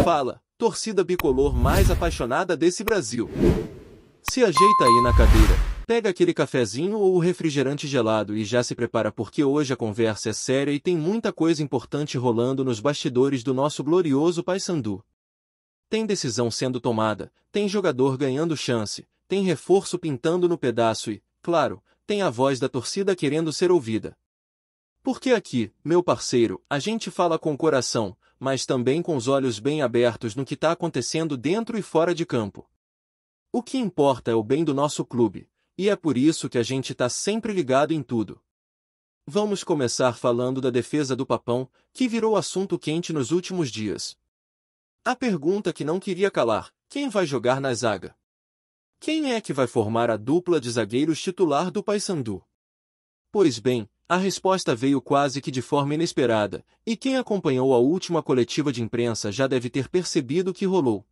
Fala, torcida bicolor mais apaixonada desse Brasil. Se ajeita aí na cadeira, pega aquele cafezinho ou o refrigerante gelado e já se prepara porque hoje a conversa é séria e tem muita coisa importante rolando nos bastidores do nosso glorioso Paysandu. Tem decisão sendo tomada, tem jogador ganhando chance, tem reforço pintando no pedaço e, claro, tem a voz da torcida querendo ser ouvida. Porque aqui, meu parceiro, a gente fala com o coração, mas também com os olhos bem abertos no que está acontecendo dentro e fora de campo. O que importa é o bem do nosso clube, e é por isso que a gente está sempre ligado em tudo. Vamos começar falando da defesa do Papão, que virou assunto quente nos últimos dias. A pergunta que não queria calar: quem vai jogar na zaga? Quem é que vai formar a dupla de zagueiros titular do Paysandu? Pois bem, a resposta veio quase que de forma inesperada, e quem acompanhou a última coletiva de imprensa já deve ter percebido o que rolou.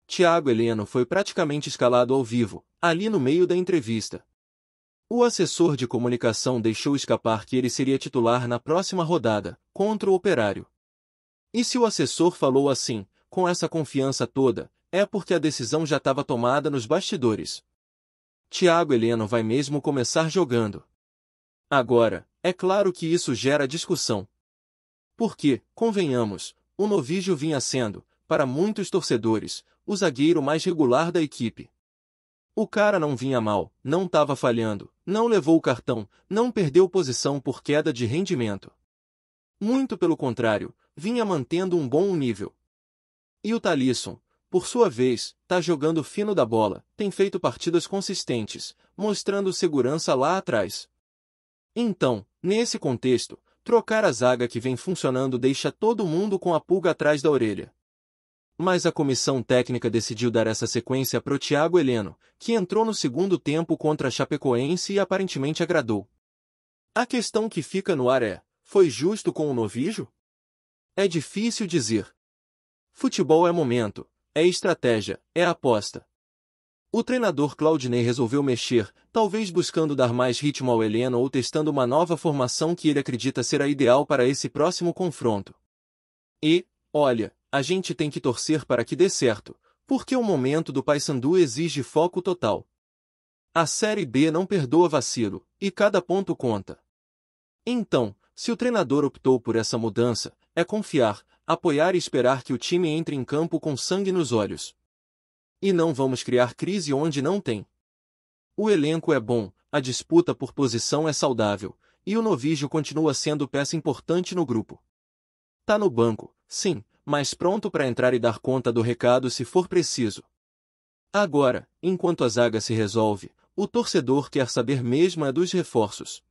Thiago Heleno foi praticamente escalado ao vivo, ali no meio da entrevista. O assessor de comunicação deixou escapar que ele seria titular na próxima rodada, contra o Operário. E se o assessor falou assim, com essa confiança toda, é porque a decisão já estava tomada nos bastidores. Thiago Heleno vai mesmo começar jogando. Agora, é claro que isso gera discussão. Porque, convenhamos, o Novígio vinha sendo, para muitos torcedores, o zagueiro mais regular da equipe. O cara não vinha mal, não estava falhando, não levou o cartão, não perdeu posição por queda de rendimento. Muito pelo contrário, vinha mantendo um bom nível. E o Talisson, por sua vez, tá jogando fino da bola, tem feito partidas consistentes, mostrando segurança lá atrás. Então, nesse contexto, trocar a zaga que vem funcionando deixa todo mundo com a pulga atrás da orelha. Mas a comissão técnica decidiu dar essa sequência pro Thiago Heleno, que entrou no segundo tempo contra a Chapecoense e aparentemente agradou. A questão que fica no ar é: foi justo com o Novígio? É difícil dizer. Futebol é momento, é estratégia, é aposta. O treinador Claudinei resolveu mexer, talvez buscando dar mais ritmo ao Heleno ou testando uma nova formação que ele acredita ser a ideal para esse próximo confronto. E, olha, a gente tem que torcer para que dê certo, porque o momento do Paysandu exige foco total. A Série B não perdoa vacilo, e cada ponto conta. Então, se o treinador optou por essa mudança, é confiar, apoiar e esperar que o time entre em campo com sangue nos olhos. E não vamos criar crise onde não tem. O elenco é bom, a disputa por posição é saudável, e o Novígio continua sendo peça importante no grupo. Tá no banco, sim, mas pronto para entrar e dar conta do recado se for preciso. Agora, enquanto a zaga se resolve, o torcedor quer saber mesmo é dos reforços.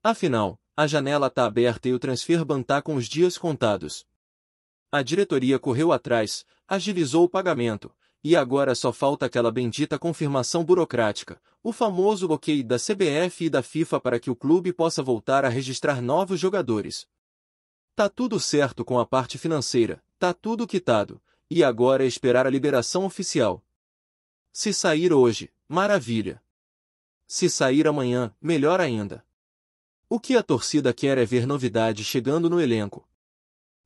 Afinal, a janela tá aberta e o transferban tá com os dias contados. A diretoria correu atrás, agilizou o pagamento, e agora só falta aquela bendita confirmação burocrática, o famoso ok da CBF e da FIFA para que o clube possa voltar a registrar novos jogadores. Tá tudo certo com a parte financeira, tá tudo quitado, e agora é esperar a liberação oficial. Se sair hoje, maravilha. Se sair amanhã, melhor ainda. O que a torcida quer é ver novidade chegando no elenco.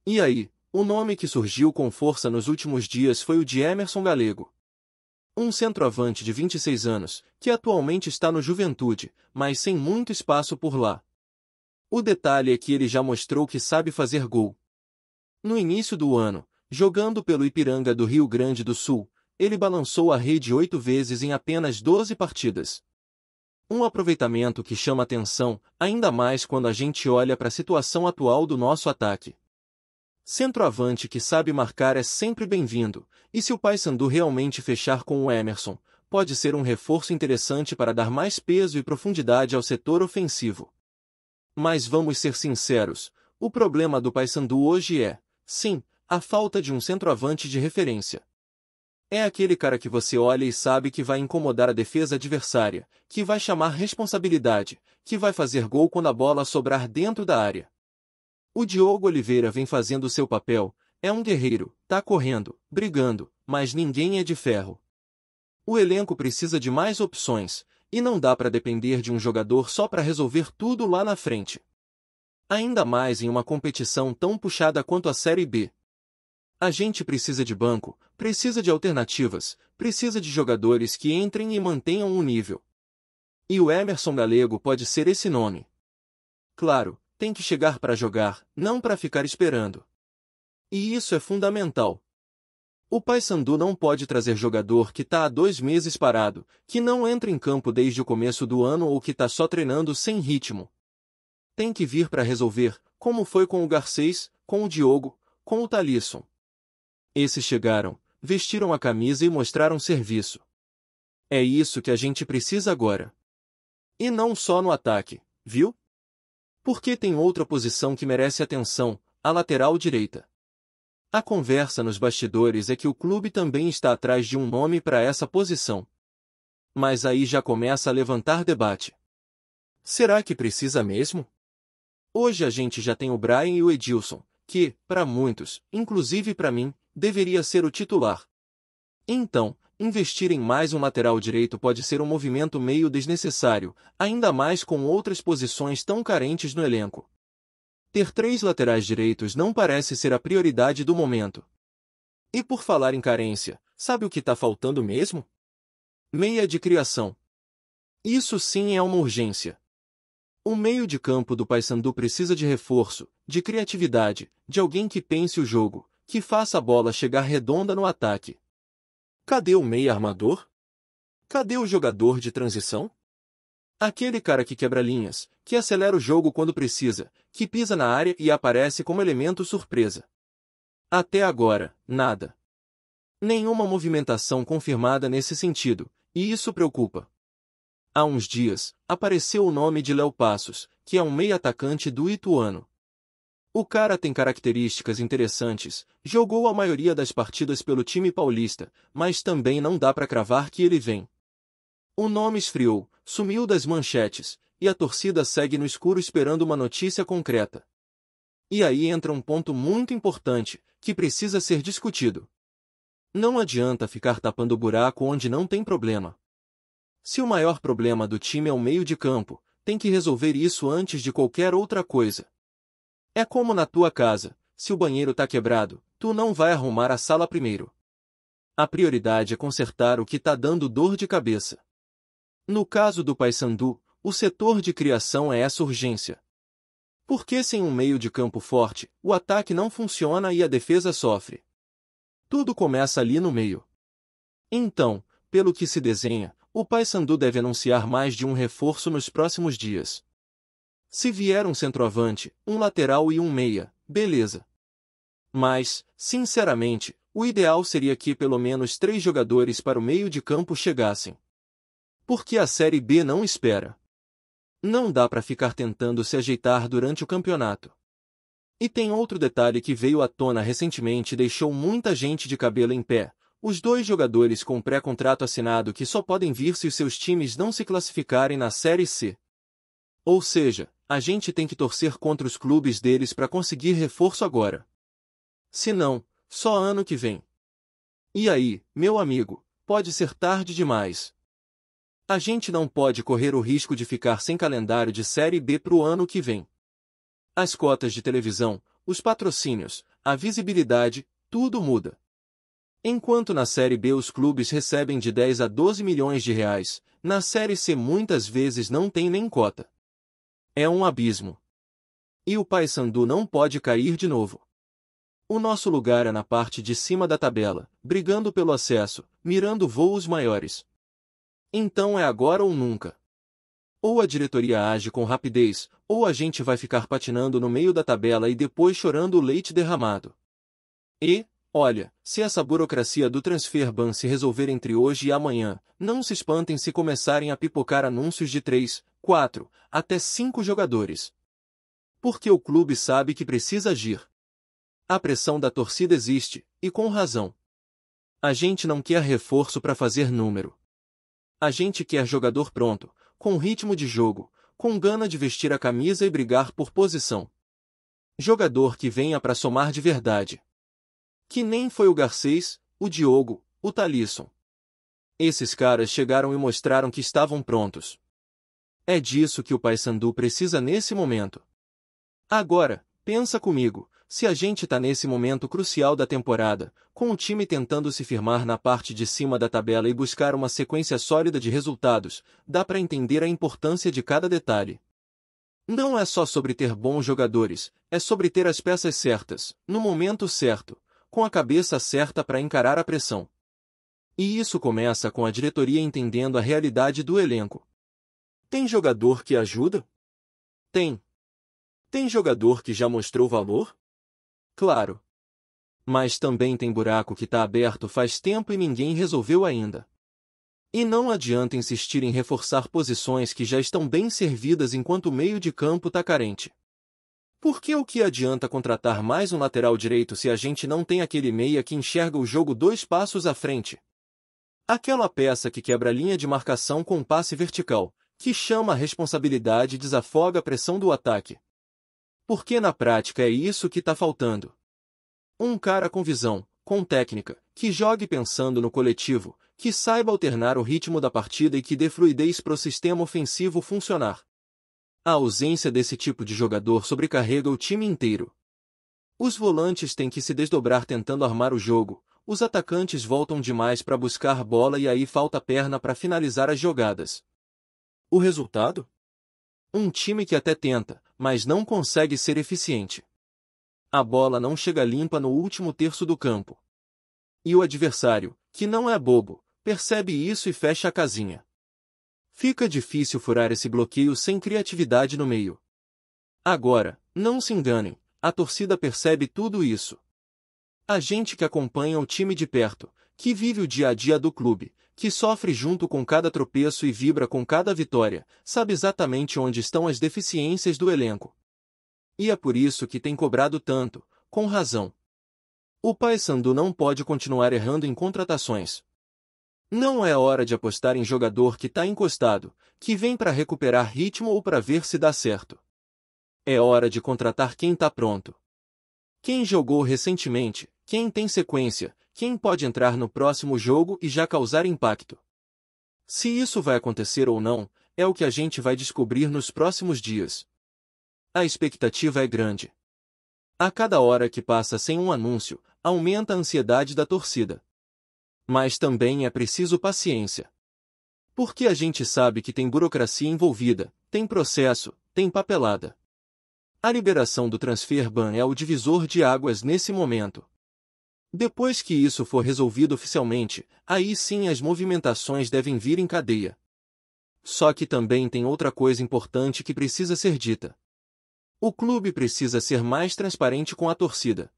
E aí? O nome que surgiu com força nos últimos dias foi o de Emerson Galego. Um centroavante de 26 anos, que atualmente está no Juventude, mas sem muito espaço por lá. O detalhe é que ele já mostrou que sabe fazer gol. No início do ano, jogando pelo Ipiranga do Rio Grande do Sul, ele balançou a rede 8 vezes em apenas 12 partidas. Um aproveitamento que chama atenção, ainda mais quando a gente olha para a situação atual do nosso ataque. Centroavante que sabe marcar é sempre bem-vindo, e se o Paysandu realmente fechar com o Emerson, pode ser um reforço interessante para dar mais peso e profundidade ao setor ofensivo. Mas vamos ser sinceros, o problema do Paysandu hoje é, sim, a falta de um centroavante de referência. É aquele cara que você olha e sabe que vai incomodar a defesa adversária, que vai chamar responsabilidade, que vai fazer gol quando a bola sobrar dentro da área. O Diogo Oliveira vem fazendo seu papel, é um guerreiro, tá correndo, brigando, mas ninguém é de ferro. O elenco precisa de mais opções, e não dá para depender de um jogador só para resolver tudo lá na frente. Ainda mais em uma competição tão puxada quanto a Série B. A gente precisa de banco, precisa de alternativas, precisa de jogadores que entrem e mantenham o nível. E o Emerson Galego pode ser esse nome. Claro, tem que chegar para jogar, não para ficar esperando. E isso é fundamental. O Paysandu não pode trazer jogador que está há 2 meses parado, que não entra em campo desde o começo do ano ou que está só treinando sem ritmo. Tem que vir para resolver, como foi com o Garcês, com o Diogo, com o Talisson. Esses chegaram, vestiram a camisa e mostraram serviço. É isso que a gente precisa agora. E não só no ataque, viu? Porque tem outra posição que merece atenção, a lateral direita. A conversa nos bastidores é que o clube também está atrás de um nome para essa posição. Mas aí já começa a levantar debate. Será que precisa mesmo? Hoje a gente já tem o Brian e o Edilson, que, para muitos, inclusive para mim, deveria ser o titular. Então, investir em mais um lateral direito pode ser um movimento meio desnecessário, ainda mais com outras posições tão carentes no elenco. Ter 3 laterais direitos não parece ser a prioridade do momento. E por falar em carência, sabe o que está faltando mesmo? Meia de criação. Isso sim é uma urgência. O meio de campo do Paysandu precisa de reforço, de criatividade, de alguém que pense o jogo, que faça a bola chegar redonda no ataque. Cadê o meia armador? Cadê o jogador de transição? Aquele cara que quebra linhas, que acelera o jogo quando precisa, que pisa na área e aparece como elemento surpresa. Até agora, nada. Nenhuma movimentação confirmada nesse sentido, e isso preocupa. Há uns dias, apareceu o nome de Léo Passos, que é um meia-atacante do Ituano. O cara tem características interessantes, jogou a maioria das partidas pelo time paulista, mas também não dá para cravar que ele vem. O nome esfriou, sumiu das manchetes, e a torcida segue no escuro esperando uma notícia concreta. E aí entra um ponto muito importante, que precisa ser discutido. Não adianta ficar tapando buraco onde não tem problema. Se o maior problema do time é o meio de campo, tem que resolver isso antes de qualquer outra coisa. É como na tua casa, se o banheiro tá quebrado, tu não vai arrumar a sala primeiro. A prioridade é consertar o que tá dando dor de cabeça. No caso do Paysandu, o setor de criação é essa urgência. Porque sem um meio de campo forte, o ataque não funciona e a defesa sofre. Tudo começa ali no meio. Então, pelo que se desenha, o Paysandu deve anunciar mais de um reforço nos próximos dias. Se vier um centroavante, um lateral e um meia, beleza. Mas, sinceramente, o ideal seria que pelo menos 3 jogadores para o meio de campo chegassem. Porque a Série B não espera. Não dá para ficar tentando se ajeitar durante o campeonato. E tem outro detalhe que veio à tona recentemente e deixou muita gente de cabelo em pé. Os 2 jogadores com pré-contrato assinado que só podem vir se os seus times não se classificarem na Série C. Ou seja, a gente tem que torcer contra os clubes deles para conseguir reforço agora. Se não, só ano que vem. E aí, meu amigo, pode ser tarde demais. A gente não pode correr o risco de ficar sem calendário de Série B pro ano que vem. As cotas de televisão, os patrocínios, a visibilidade, tudo muda. Enquanto na Série B os clubes recebem de 10 a 12 milhões de reais, na Série C muitas vezes não tem nem cota. É um abismo. E o Paysandu não pode cair de novo. O nosso lugar é na parte de cima da tabela, brigando pelo acesso, mirando voos maiores. Então é agora ou nunca. Ou a diretoria age com rapidez, ou a gente vai ficar patinando no meio da tabela e depois chorando o leite derramado. E, olha, se essa burocracia do transfer ban se resolver entre hoje e amanhã, não se espantem se começarem a pipocar anúncios de 3, 4, até 5 jogadores. Porque o clube sabe que precisa agir. A pressão da torcida existe, e com razão. A gente não quer reforço para fazer número. A gente quer jogador pronto, com ritmo de jogo, com gana de vestir a camisa e brigar por posição. Jogador que venha para somar de verdade. Que nem foi o Garcês, o Diogo, o Talisson. Esses caras chegaram e mostraram que estavam prontos. É disso que o Paysandu precisa nesse momento. Agora, Pensa comigo, se a gente tá nesse momento crucial da temporada, com o time tentando se firmar na parte de cima da tabela e buscar uma sequência sólida de resultados, dá para entender a importância de cada detalhe. Não é só sobre ter bons jogadores, é sobre ter as peças certas, no momento certo, com a cabeça certa para encarar a pressão. E isso começa com a diretoria entendendo a realidade do elenco. Tem jogador que ajuda? Tem. Tem jogador que já mostrou valor? Claro. Mas também tem buraco que tá aberto faz tempo e ninguém resolveu ainda. E não adianta insistir em reforçar posições que já estão bem servidas enquanto o meio de campo tá carente. Porque o que adianta contratar mais um lateral direito se a gente não tem aquele meia que enxerga o jogo 2 passos à frente? Aquela peça que quebra a linha de marcação com passe vertical, que chama a responsabilidade e desafoga a pressão do ataque. Porque na prática é isso que tá faltando. Um cara com visão, com técnica, que jogue pensando no coletivo, que saiba alternar o ritmo da partida e que dê fluidez para o sistema ofensivo funcionar. A ausência desse tipo de jogador sobrecarrega o time inteiro. Os volantes têm que se desdobrar tentando armar o jogo, os atacantes voltam demais para buscar bola e aí falta perna para finalizar as jogadas. O resultado? Um time que até tenta, mas não consegue ser eficiente. A bola não chega limpa no último terço do campo. E o adversário, que não é bobo, percebe isso e fecha a casinha. Fica difícil furar esse bloqueio sem criatividade no meio. Agora, não se enganem, a torcida percebe tudo isso. A gente que acompanha o time de perto, que vive o dia a dia do clube, que sofre junto com cada tropeço e vibra com cada vitória, sabe exatamente onde estão as deficiências do elenco. E é por isso que tem cobrado tanto, com razão. O Paysandu não pode continuar errando em contratações. Não é hora de apostar em jogador que tá encostado, que vem para recuperar ritmo ou para ver se dá certo. É hora de contratar quem tá pronto. Quem jogou recentemente, quem tem sequência, quem pode entrar no próximo jogo e já causar impacto. Se isso vai acontecer ou não, é o que a gente vai descobrir nos próximos dias. A expectativa é grande. A cada hora que passa sem um anúncio, aumenta a ansiedade da torcida. Mas também é preciso paciência. Porque a gente sabe que tem burocracia envolvida, tem processo, tem papelada. A liberação do transfer ban é o divisor de águas nesse momento. Depois que isso for resolvido oficialmente, aí sim as movimentações devem vir em cadeia. Só que também tem outra coisa importante que precisa ser dita. O clube precisa ser mais transparente com a torcida.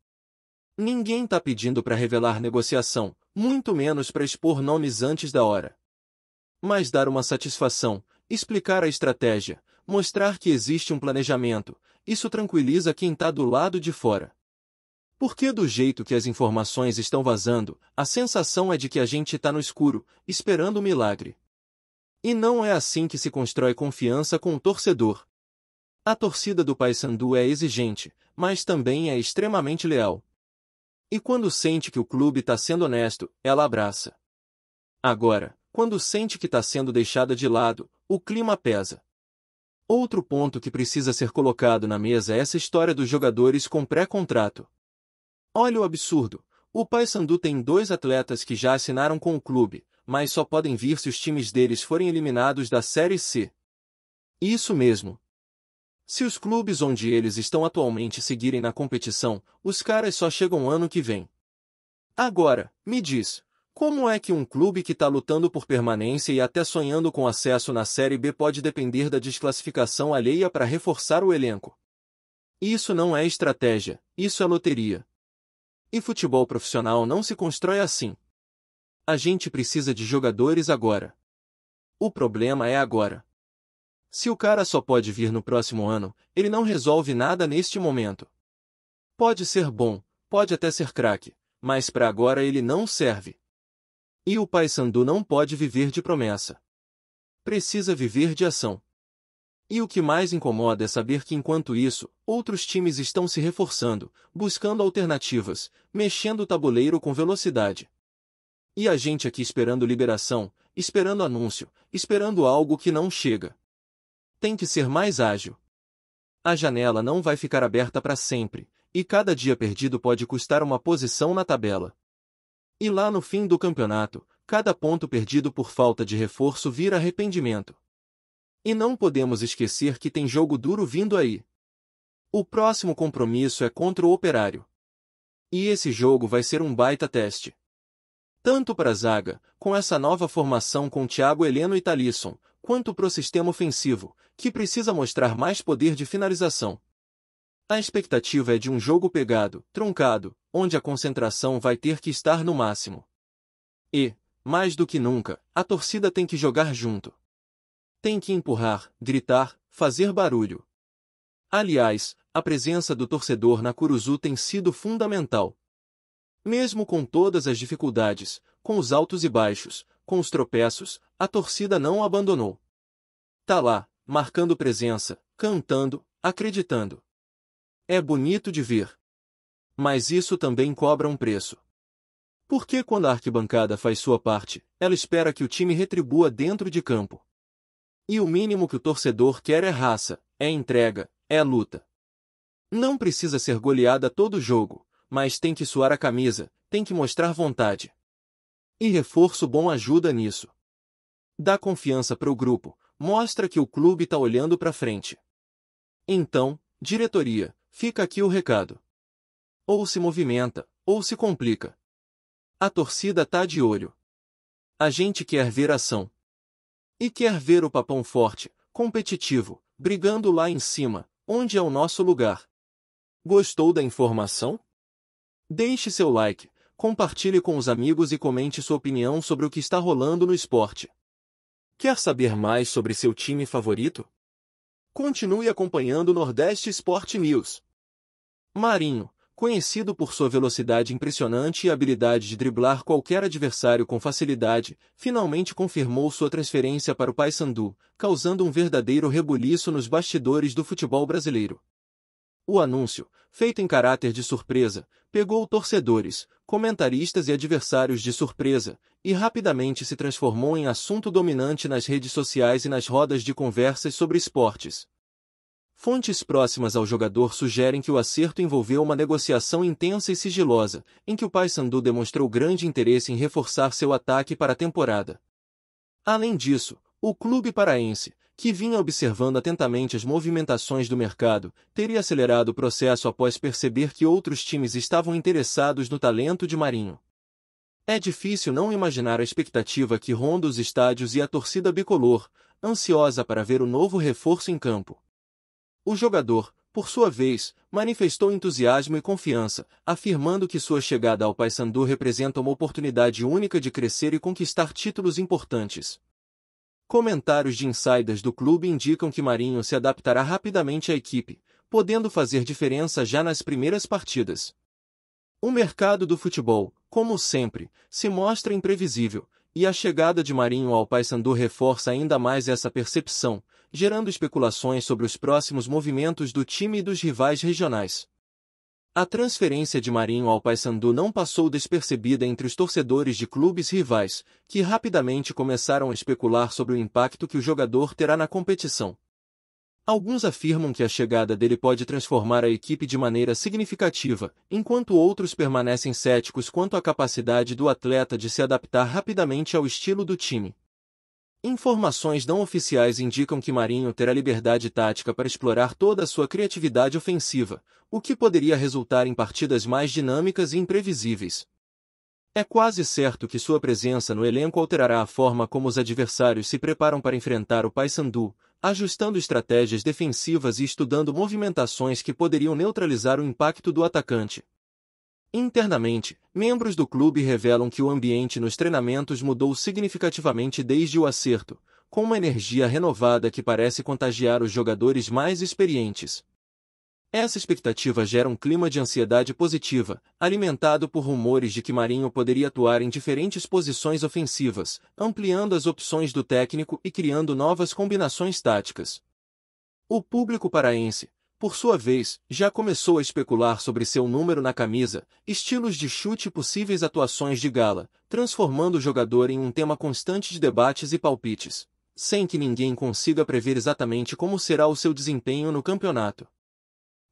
Ninguém está pedindo para revelar negociação, muito menos para expor nomes antes da hora. Mas dar uma satisfação, explicar a estratégia, mostrar que existe um planejamento, isso tranquiliza quem está do lado de fora. Porque do jeito que as informações estão vazando, a sensação é de que a gente está no escuro, esperando o milagre. E não é assim que se constrói confiança com o torcedor. A torcida do Paysandu é exigente, mas também é extremamente leal. E quando sente que o clube está sendo honesto, ela abraça. Agora, quando sente que está sendo deixada de lado, o clima pesa. Outro ponto que precisa ser colocado na mesa é essa história dos jogadores com pré-contrato. Olha o absurdo, o Paysandu tem 2 atletas que já assinaram com o clube, mas só podem vir se os times deles forem eliminados da Série C. Isso mesmo. Se os clubes onde eles estão atualmente seguirem na competição, os caras só chegam ano que vem. Agora, me diz, como é que um clube que está lutando por permanência e até sonhando com acesso na Série B pode depender da desclassificação alheia para reforçar o elenco? Isso não é estratégia, isso é loteria. E futebol profissional não se constrói assim. A gente precisa de jogadores agora. O problema é agora. Se o cara só pode vir no próximo ano, ele não resolve nada neste momento. Pode ser bom, pode até ser craque, mas para agora ele não serve. E o Paysandu não pode viver de promessa. Precisa viver de ação. E o que mais incomoda é saber que enquanto isso, outros times estão se reforçando, buscando alternativas, mexendo o tabuleiro com velocidade. E a gente aqui esperando liberação, esperando anúncio, esperando algo que não chega. Tem que ser mais ágil. A janela não vai ficar aberta para sempre, e cada dia perdido pode custar uma posição na tabela. E lá no fim do campeonato, cada ponto perdido por falta de reforço vira arrependimento. E não podemos esquecer que tem jogo duro vindo aí. O próximo compromisso é contra o Operário. E esse jogo vai ser um baita teste. Tanto para a zaga, com essa nova formação com Thiago Heleno e Talisson, quanto para o sistema ofensivo, que precisa mostrar mais poder de finalização. A expectativa é de um jogo pegado, truncado, onde a concentração vai ter que estar no máximo. E, mais do que nunca, a torcida tem que jogar junto. Tem que empurrar, gritar, fazer barulho. Aliás, a presença do torcedor na Curuzu tem sido fundamental. Mesmo com todas as dificuldades, com os altos e baixos, com os tropeços, a torcida não abandonou. Tá lá, marcando presença, cantando, acreditando. É bonito de ver. Mas isso também cobra um preço. Porque quando a arquibancada faz sua parte, ela espera que o time retribua dentro de campo. E o mínimo que o torcedor quer é raça, é entrega, é luta. Não precisa ser goleada todo jogo, mas tem que suar a camisa, tem que mostrar vontade. E reforço bom ajuda nisso. Dá confiança para o grupo, mostra que o clube está olhando para frente. Então, diretoria, fica aqui o recado. Ou se movimenta, ou se complica. A torcida tá de olho. A gente quer ver ação. E quer ver o Papão forte, competitivo, brigando lá em cima, onde é o nosso lugar. Gostou da informação? Deixe seu like, compartilhe com os amigos e comente sua opinião sobre o que está rolando no esporte. Quer saber mais sobre seu time favorito? Continue acompanhando o Nordeste Sport News. Marinho, conhecido por sua velocidade impressionante e habilidade de driblar qualquer adversário com facilidade, finalmente confirmou sua transferência para o Paysandu, causando um verdadeiro rebuliço nos bastidores do futebol brasileiro. O anúncio, feito em caráter de surpresa, pegou torcedores, comentaristas e adversários de surpresa, e rapidamente se transformou em assunto dominante nas redes sociais e nas rodas de conversas sobre esportes. Fontes próximas ao jogador sugerem que o acerto envolveu uma negociação intensa e sigilosa, em que o Paysandu demonstrou grande interesse em reforçar seu ataque para a temporada. Além disso, o clube paraense, que vinha observando atentamente as movimentações do mercado, teria acelerado o processo após perceber que outros times estavam interessados no talento de Marinho. É difícil não imaginar a expectativa que ronda os estádios e a torcida bicolor, ansiosa para ver o novo reforço em campo. O jogador, por sua vez, manifestou entusiasmo e confiança, afirmando que sua chegada ao Paysandu representa uma oportunidade única de crescer e conquistar títulos importantes. Comentários de insiders do clube indicam que Marinho se adaptará rapidamente à equipe, podendo fazer diferença já nas primeiras partidas. O mercado do futebol, como sempre, se mostra imprevisível, e a chegada de Marinho ao Paysandu reforça ainda mais essa percepção, gerando especulações sobre os próximos movimentos do time e dos rivais regionais. A transferência de Marinho ao Paysandu não passou despercebida entre os torcedores de clubes rivais, que rapidamente começaram a especular sobre o impacto que o jogador terá na competição. Alguns afirmam que a chegada dele pode transformar a equipe de maneira significativa, enquanto outros permanecem céticos quanto à capacidade do atleta de se adaptar rapidamente ao estilo do time. Informações não oficiais indicam que Marinho terá liberdade tática para explorar toda a sua criatividade ofensiva, o que poderia resultar em partidas mais dinâmicas e imprevisíveis. É quase certo que sua presença no elenco alterará a forma como os adversários se preparam para enfrentar o Paysandu, ajustando estratégias defensivas e estudando movimentações que poderiam neutralizar o impacto do atacante. Internamente, membros do clube revelam que o ambiente nos treinamentos mudou significativamente desde o acerto, com uma energia renovada que parece contagiar os jogadores mais experientes. Essa expectativa gera um clima de ansiedade positiva, alimentado por rumores de que Marinho poderia atuar em diferentes posições ofensivas, ampliando as opções do técnico e criando novas combinações táticas. O público paraense, por sua vez, já começou a especular sobre seu número na camisa, estilos de chute e possíveis atuações de gala, transformando o jogador em um tema constante de debates e palpites, sem que ninguém consiga prever exatamente como será o seu desempenho no campeonato.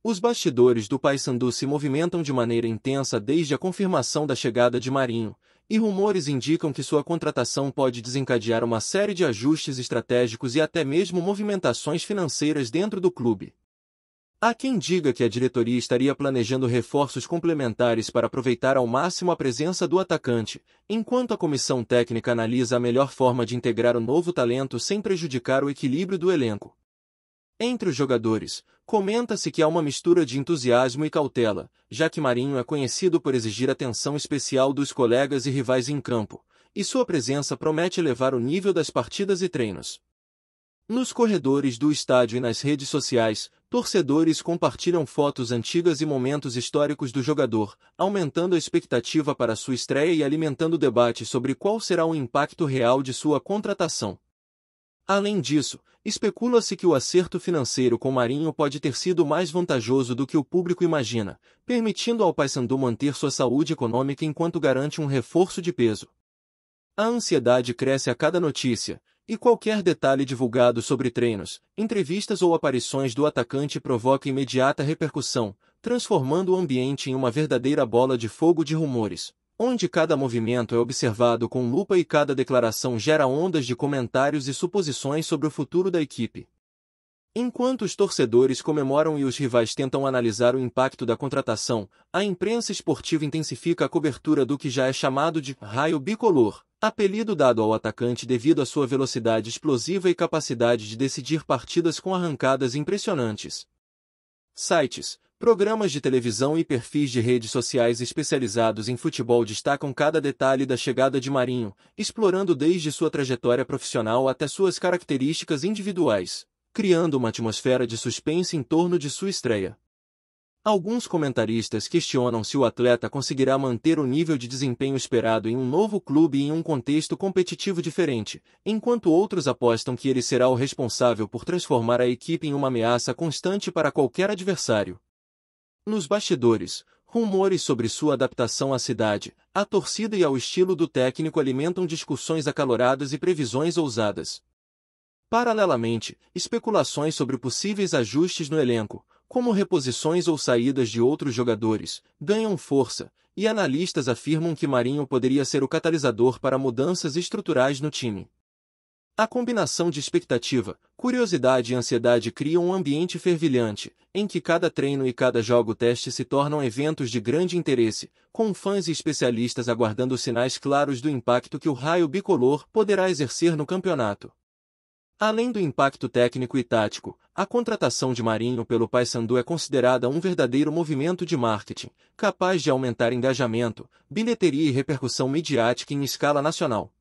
Os bastidores do Paysandu se movimentam de maneira intensa desde a confirmação da chegada de Marinho, e rumores indicam que sua contratação pode desencadear uma série de ajustes estratégicos e até mesmo movimentações financeiras dentro do clube. Há quem diga que a diretoria estaria planejando reforços complementares para aproveitar ao máximo a presença do atacante, enquanto a comissão técnica analisa a melhor forma de integrar o novo talento sem prejudicar o equilíbrio do elenco. Entre os jogadores, comenta-se que há uma mistura de entusiasmo e cautela, já que Marinho é conhecido por exigir atenção especial dos colegas e rivais em campo, e sua presença promete elevar o nível das partidas e treinos. Nos corredores do estádio e nas redes sociais, torcedores compartilham fotos antigas e momentos históricos do jogador, aumentando a expectativa para sua estreia e alimentando o debate sobre qual será o impacto real de sua contratação. Além disso, especula-se que o acerto financeiro com Marinho pode ter sido mais vantajoso do que o público imagina, permitindo ao Paysandu manter sua saúde econômica enquanto garante um reforço de peso. A ansiedade cresce a cada notícia, e qualquer detalhe divulgado sobre treinos, entrevistas ou aparições do atacante provoca imediata repercussão, transformando o ambiente em uma verdadeira bola de fogo de rumores, onde cada movimento é observado com lupa e cada declaração gera ondas de comentários e suposições sobre o futuro da equipe. Enquanto os torcedores comemoram e os rivais tentam analisar o impacto da contratação, a imprensa esportiva intensifica a cobertura do que já é chamado de raio bicolor, apelido dado ao atacante devido à sua velocidade explosiva e capacidade de decidir partidas com arrancadas impressionantes. Sites, programas de televisão e perfis de redes sociais especializados em futebol destacam cada detalhe da chegada de Marinho, explorando desde sua trajetória profissional até suas características individuais, criando uma atmosfera de suspense em torno de sua estreia. Alguns comentaristas questionam se o atleta conseguirá manter o nível de desempenho esperado em um novo clube e em um contexto competitivo diferente, enquanto outros apostam que ele será o responsável por transformar a equipe em uma ameaça constante para qualquer adversário. Nos bastidores, rumores sobre sua adaptação à cidade, à torcida e ao estilo do técnico alimentam discussões acaloradas e previsões ousadas. Paralelamente, especulações sobre possíveis ajustes no elenco, como reposições ou saídas de outros jogadores, ganham força, e analistas afirmam que Marinho poderia ser o catalisador para mudanças estruturais no time. A combinação de expectativa, curiosidade e ansiedade cria um ambiente fervilhante, em que cada treino e cada jogo-teste se tornam eventos de grande interesse, com fãs e especialistas aguardando sinais claros do impacto que o raio bicolor poderá exercer no campeonato. Além do impacto técnico e tático, a contratação de Marinho pelo Paysandu é considerada um verdadeiro movimento de marketing, capaz de aumentar engajamento, bilheteria e repercussão midiática em escala nacional.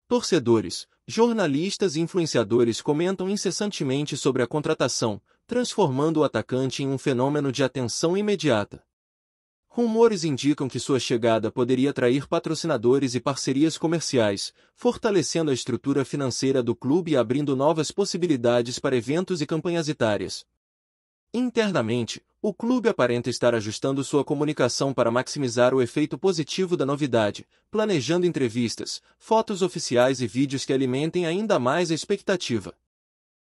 Torcedores, jornalistas e influenciadores comentam incessantemente sobre a contratação, transformando o atacante em um fenômeno de atenção imediata. Rumores indicam que sua chegada poderia atrair patrocinadores e parcerias comerciais, fortalecendo a estrutura financeira do clube e abrindo novas possibilidades para eventos e campanhas etárias. Internamente, o clube aparenta estar ajustando sua comunicação para maximizar o efeito positivo da novidade, planejando entrevistas, fotos oficiais e vídeos que alimentem ainda mais a expectativa.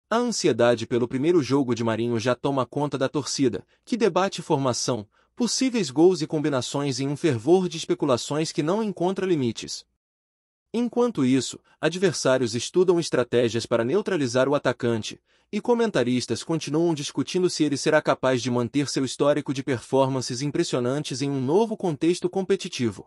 A ansiedade pelo primeiro jogo de Marinho já toma conta da torcida, que debate formação, possíveis gols e combinações em um fervor de especulações que não encontra limites. Enquanto isso, adversários estudam estratégias para neutralizar o atacante, e comentaristas continuam discutindo se ele será capaz de manter seu histórico de performances impressionantes em um novo contexto competitivo.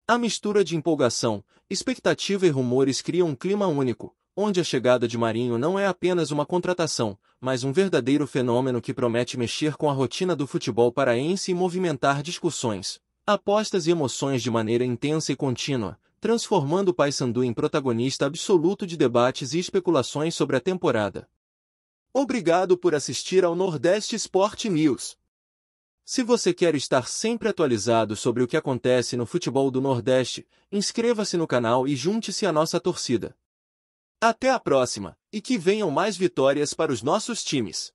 A mistura de empolgação, expectativa e rumores cria um clima único, onde a chegada de Marinho não é apenas uma contratação, mas um verdadeiro fenômeno que promete mexer com a rotina do futebol paraense e movimentar discussões, apostas e emoções de maneira intensa e contínua, transformando o Paysandu em protagonista absoluto de debates e especulações sobre a temporada. Obrigado por assistir ao Nordeste Sport News. Se você quer estar sempre atualizado sobre o que acontece no futebol do Nordeste, inscreva-se no canal e junte-se à nossa torcida. Até a próxima, e que venham mais vitórias para os nossos times!